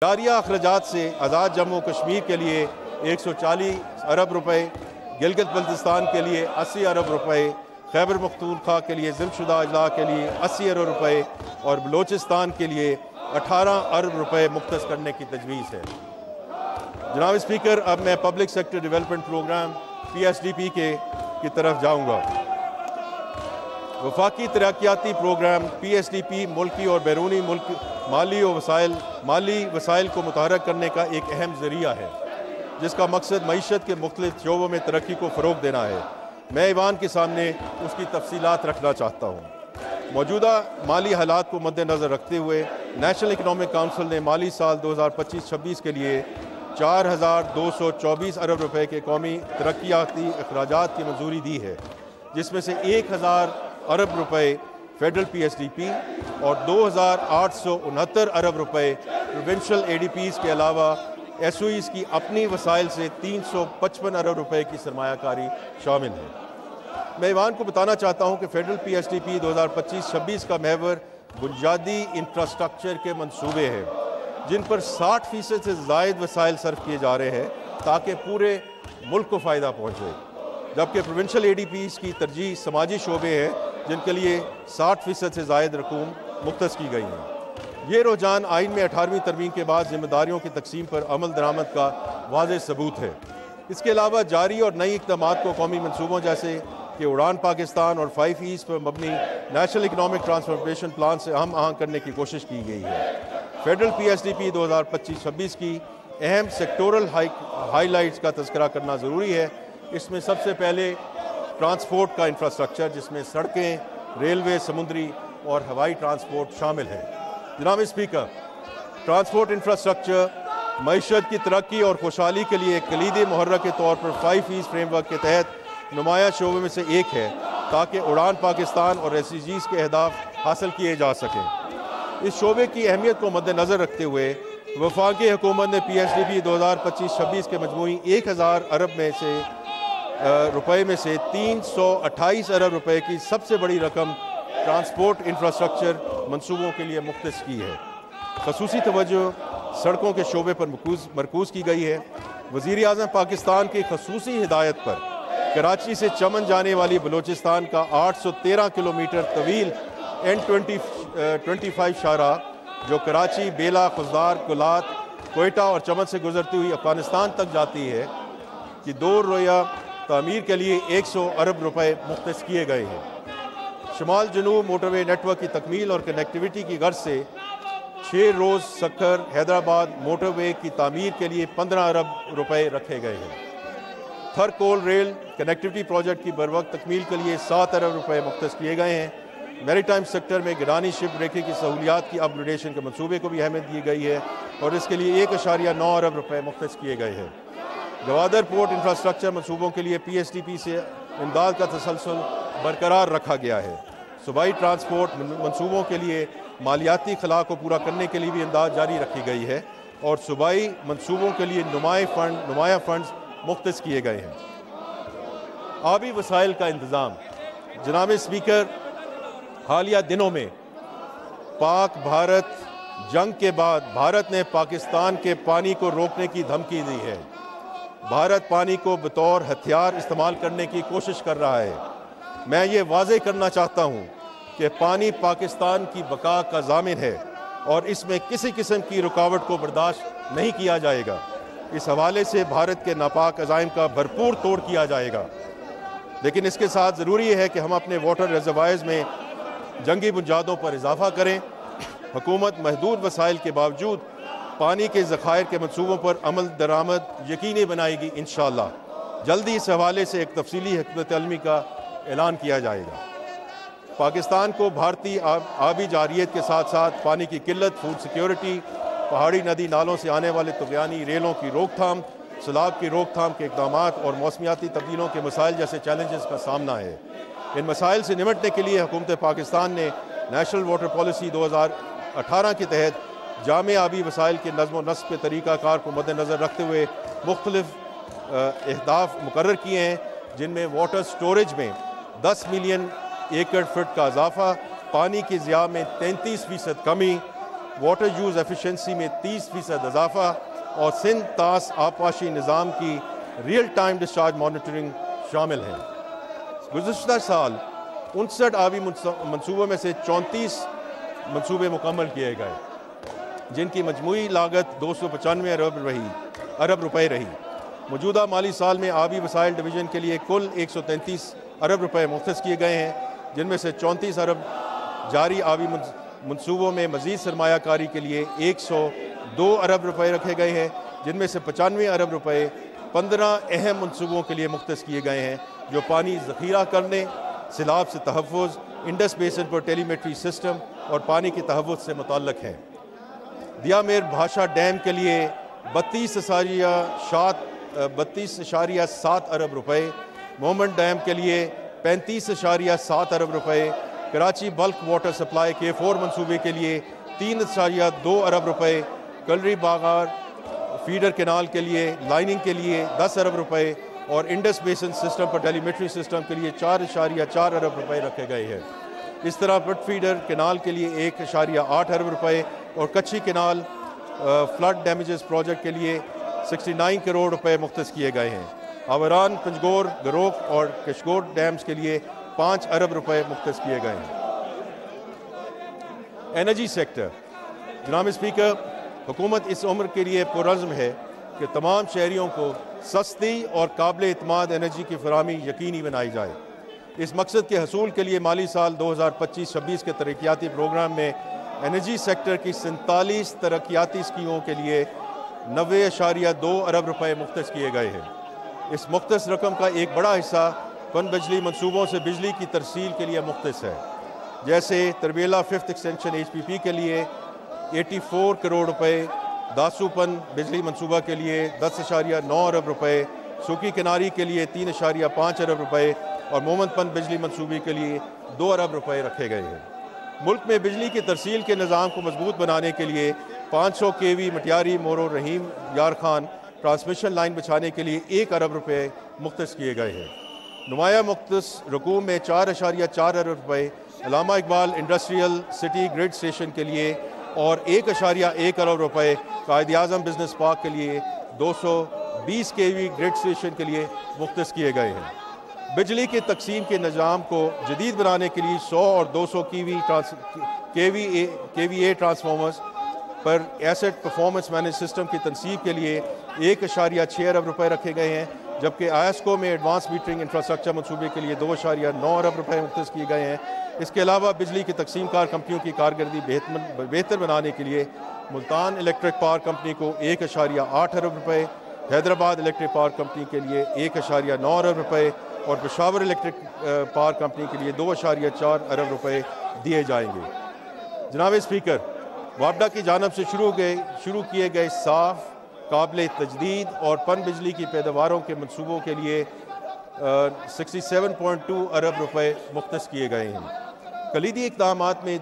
जारिया अखराजात से आज़ाद जम्मू कश्मीर के लिए 140 अरब रुपए, गिलगित बल्तिस्तान के लिए 80 अरब रुपए, खैबर पख्तूनख्वा के लिए ज़िम्मेशुदा अजला के लिए 80 अरब रुपए और बलोचिस्तान के लिए 18 अरब रुपए मुख्तस करने की तजवीज़ है। जनाब स्पीकर, अब मैं public sector development programme PSDP की तरफ जाऊँगा। वफाकी तरक्याती प्रोग्राम PSDP मुल्की और बैरूनी मुल्क माली वसाइल को मुतहरक करने का एक अहम ज़रिया है, जिसका मकसद मईशत के मुख्तलिफ शोबों में तरक्की को फ़रोग़ देना है। मैं ईवान के सामने उसकी तफसीलात रखना चाहता हूँ। मौजूदा माली हालात को मद्देनज़र रखते हुए नेशनल इकनॉमिक काउंसिल ने माली साल 2025-26 के लिए 4,224 अरब रुपए के कौमी तरक्याती अखराजात की मंजूरी दी है, जिसमें से 1,000 अरब रुपए फेडरल PSDP और 2,869 अरब रुपए प्रोविंशियल ADPs के अलावा SOEs की अपनी वसाइल से 355 अरब रुपए की सरमायाकारी शामिल है। मैं ईवान को बताना चाहता हूँ कि फेडरल PSDP 2025-26 का महवर बुनियादी इंफ्रास्ट्रक्चर के मंसूबे हैं, जिन पर 60% से ज़ायद वसाइल सर्फ किए जा रहे हैं ताकि पूरे मुल्क को फ़ायदा पहुँचे, जबकि प्रोविंशियल ADPs की तरजीह समाजी शोबे हैं, जिनके लिए 60% से ज़ायद रकूम मुख्तस की गई हैं। ये रुझान आइन में 18वीं तरमीम के बाद जिम्मेदारियों की तकसीम पर अमल दरामद का वाज़ेह सबूत है। इसके अलावा जारी और नई इक़दामात को कौमी मनसूबों जैसे कि उड़ान पाकिस्तान और 5 E's पर मबनी नेशनल इकनॉमिक ट्रांसफॉर्मेशन प्लान से हम आहंग करने की कोशिश की गई है। फेडरल PSDP 2025-26 की अहम सेक्टोरल हाईलाइट्स का तज़किरा करना ज़रूरी है। इसमें सबसे पहले ट्रांसपोर्ट का इंफ्रास्ट्रक्चर, जिसमें सड़कें, रेलवे, समुद्री और हवाई ट्रांसपोर्ट शामिल है। जनाब स्पीकर, ट्रांसपोर्ट इंफ्रास्ट्रक्चर मईशत की तरक्की और खुशहाली के लिए एक कलीदी मुहर्रक के तौर पर 5 E's फ्रेमवर्क के तहत नुमाया शोबे में से एक है, ताकि उड़ान पाकिस्तान और SDGs के अहदाफ हासिल किए जा सकें। इस शोबे की अहमियत को मद्देनज़र रखते हुए वफाकी हुकूमत ने PSDP 2025-26 के मजमूई 1,000 अरब रुपए में से 328 अरब रुपए की सबसे बड़ी रकम ट्रांसपोर्ट इंफ्रास्ट्रक्चर मंसूबों के लिए मुख्तस की है। ख़ुसूसी तवज्जो सड़कों के शोबे पर मरकूज़ की गई है। वज़ीर-ए-आज़म पाकिस्तान की ख़ुसूसी हिदायत पर कराची से चमन जाने वाली बलोचिस्तान का 813 किलोमीटर तवील N25 शाहरा, जो कराची, बेला, खुजदार, कुलात, कोयटा और चमन से गुजरती हुई अफ़गानिस्तान तक जाती है, कि 2 रोया तामीर के लिए 100 अरब रुपए मुख्तस किए गए हैं। शुमाल जनूब मोटरवे नेटवर्क की तकमील और कनेक्टिविटी की गर्ज से 6 रोज़ सक्कर हैदराबाद मोटरवे की तामीर के लिए 15 अरब रुपए रखे गए हैं। थर कोल रेल कनेक्टिविटी प्रोजेक्ट की बरवक्त तकमील के लिए 7 अरब रुपए मुख्तस किए गए हैं। मैरीटाइम सेक्टर में गिरानी शिप ब्रेकिंग की सहूलियात की अपग्रेडेशन के मनसूबे को भी अहमियत दी गई है और इसके लिए 1.9 अरब रुपए मुख्तस किए गए हैं। गवादर पोर्ट इंफ्रास्ट्रक्चर मनसूबों के लिए PSDP से इमदाद का तसलसल बरकरार रखा गया है। सूबाई ट्रांसपोर्ट मनसूबों के लिए मालियाती खला को पूरा करने के लिए भी इमदाद जारी रखी गई है और सूबाई मनसूबों के लिए नुमाया फंड्स मुख्तस किए गए हैं। आबी वसाइल का इंतज़ाम। जनाब स्पीकर, हालिया दिनों में पाक भारत जंग के बाद भारत ने पाकिस्तान के पानी को रोकने की धमकी दी है। भारत पानी को बतौर हथियार इस्तेमाल करने की कोशिश कर रहा है। मैं ये वाज़ेह करना चाहता हूँ कि पानी पाकिस्तान की बका का ज़ामिन है और इसमें किसी किस्म की रुकावट को बर्दाश्त नहीं किया जाएगा। इस हवाले से भारत के नापाक अज़ाइम का भरपूर तोड़ किया जाएगा, लेकिन इसके साथ ज़रूरी है कि हम अपने वाटर रिजर्वायर्स में जंगी बुनियादों पर इजाफ़ा करें। हुकूमत महदूद वसाइल के बावजूद पानी के ज़खायर के मंसूबों पर अमल दरामद यकीनी बनाएगी। इंशाअल्लाह जल्दी इस हवाले से एक तफसीली हिकमत अमली का ऐलान किया जाएगा। पाकिस्तान को भारतीय आबी जारियत के साथ साथ पानी की किल्लत, फूड सिक्योरिटी, पहाड़ी नदी नालों से आने वाले तुग़यानी रेलों की रोकथाम, सैलाब की रोकथाम के इक़दामात और मौसमियाती तब्दीलियों के मसाइल जैसे चैलेंजेस का सामना है। इन मसाइल से निमटने के लिए हुकूमत पाकिस्तान ने नेशनल वाटर पॉलिसी 2018 के तहत जामे आबी वसाइल के नज़्म व नस्क़ के तरीक़ाकार को मद्देनज़र रखते हुए मुख्तलिफ अहदाफ मुकर्रर किए हैं, जिनमें वाटर स्टोरेज में 10 मिलियन एकड़ फुट का इजाफ़ा, पानी की ज़िया में 33% कमी, واٹر یوز ایفیشنسی میں 30% اضافہ اور سندھ طاس آبپاشی نظام کی ریئل ٹائم ڈسچارج مانیٹرنگ شامل ہیں۔ گزشتہ سال 59 آبی منصوبوں میں سے 34 منصوبے مکمل کیے گئے، جن کی مجموعی لاگت 295 ارب روپے رہی۔ موجودہ مالی سال میں آبی وسائل ڈویژن کے لیے کل 133 ارب روپے مختص کیے گئے ہیں، جن میں سے 34 ارب جاری آبی منصوبوں میں مزید سرمایہ کاری کے لیے 102 ارب روپے رکھے گئے ہیں، جن میں سے 95 ارب روپے 15 اہم منصوبوں کے لیے مختص کیے گئے ہیں جو پانی ذخیرہ کرنے، سیلاب سے تحفظ، انڈس بیسن پر ٹیلی میٹری سسٹم اور پانی کے تحفظ سے متعلق ہیں۔ دیا میر بھاشا ڈیم کے لیے 32.7 ارب روپے، مومن ڈیم کے لیے 35.7 ارب روپے، کراچی بلک واٹر سپلائی کے 4 منصوبے کے لیے 3.2 ارب روپے، کلری باغار فیڈر کینال کے لیے لائننگ کے لیے 10 ارب روپے اور انڈس بیسن سسٹم پر ٹیلی میٹری سسٹم کے لیے 4.4 ارب روپے رکھے گئے ہیں۔ اس طرح بٹ فیڈر کینال کے لیے 1.8 ارب روپے اور کچھی کینال فلڈ ڈیمیجز پروجیکٹ کے لیے 69 کروڑ روپے مختص کیے گئے ہیں۔ آوران، پنجگور، گروک اور کشگور ڈیمز کے لیے 5 ارب روپے مختص کیے گئے ہیں۔ Energy sector. جناب اسپیکر، حکومت اس عمر کے لیے پرعزم ہے کہ تمام شہریوں کو سستی اور قابل اعتماد انرجی کی فراہمی یقینی بنائی جائے۔ اس مقصد کے حصول کے لیے مالی سال 2025-26 کے ترقیاتی پروگرام میں انرجی سیکٹر کی 47 ترقیاتی اسکیموں کے لیے 90.2 ارب روپے مختص کیے گئے ہیں۔ اس مختص رقم کا ایک بڑا حصہ پن بجلی منصوبوں سے بجلی کی ترسیل کے لیے مختص ہے، جیسے تربیلا 5th ایکسٹینشن HPP کے لیے 84 کروڑ روپے، داسو پن بجلی منصوبہ کے لیے 10.9 ارب روپے، سوکی کناری کے لیے 3.5 ارب روپے اور مومن پن بجلی منصوبے کے لیے 2 ارب روپے رکھے گئے ہیں۔ ملک میں بجلی کی ترسیل کے نظام کو مضبوط بنانے کے لیے 500 kV مٹیاری مورو رحیم یار خان ٹرانسمیشن لائن بچھانے کے لیے 1 ارب روپے مختص کیے گئے ہیں۔ نمایاں مختص رقوم میں 4.4 ارب روپے Allama Iqbal industrial city grid station کے لیے اور 1.1 ارب روپے قائد اعظم بزنس پارک کے لیے 220 kV گریڈ اسٹیشن کے لیے مختص کیے گئے ہیں۔ بجلی کی تقسیم کے نظام کو جدید بنانے کے لیے 100 اور 200 kVA ٹرانسفارمرز پر ایسٹ پرفارمنس مینج سسٹم کی تنصیب کے لیے 1.6 ارب روپے رکھے گئے ہیں، جبکہ آئسکو میں ایڈوانس میٹرنگ انفراسٹرکچر منصوبے کے لیے 2.9 ارب روپے مختص کیے گئے ہیں۔ اس کے علاوہ بجلی کی تقسیم کار کمپنیوں کی کارکردگی بہتر بنانے کے لیے ملتان الیکٹرک پاور کمپنی کو 1.8 ارب روپے، حیدرآباد الیکٹرک پاور کمپنی کے لیے 1.9 ارب روپے اور پشاور الیکٹرک پاور کمپنی کے لیے 2.4 ارب روپے دیے جائیں گے۔ جناب اسپیکر، وابڈا کی جانب سے شروع کیے گئے صاف، قابل تجدید اور پن بجلی کی پیداواروں کے منصوبوں کے لیے 67.2 ارب روپے مختص کیے گئے ہیں۔ کلیدی اقدامات میں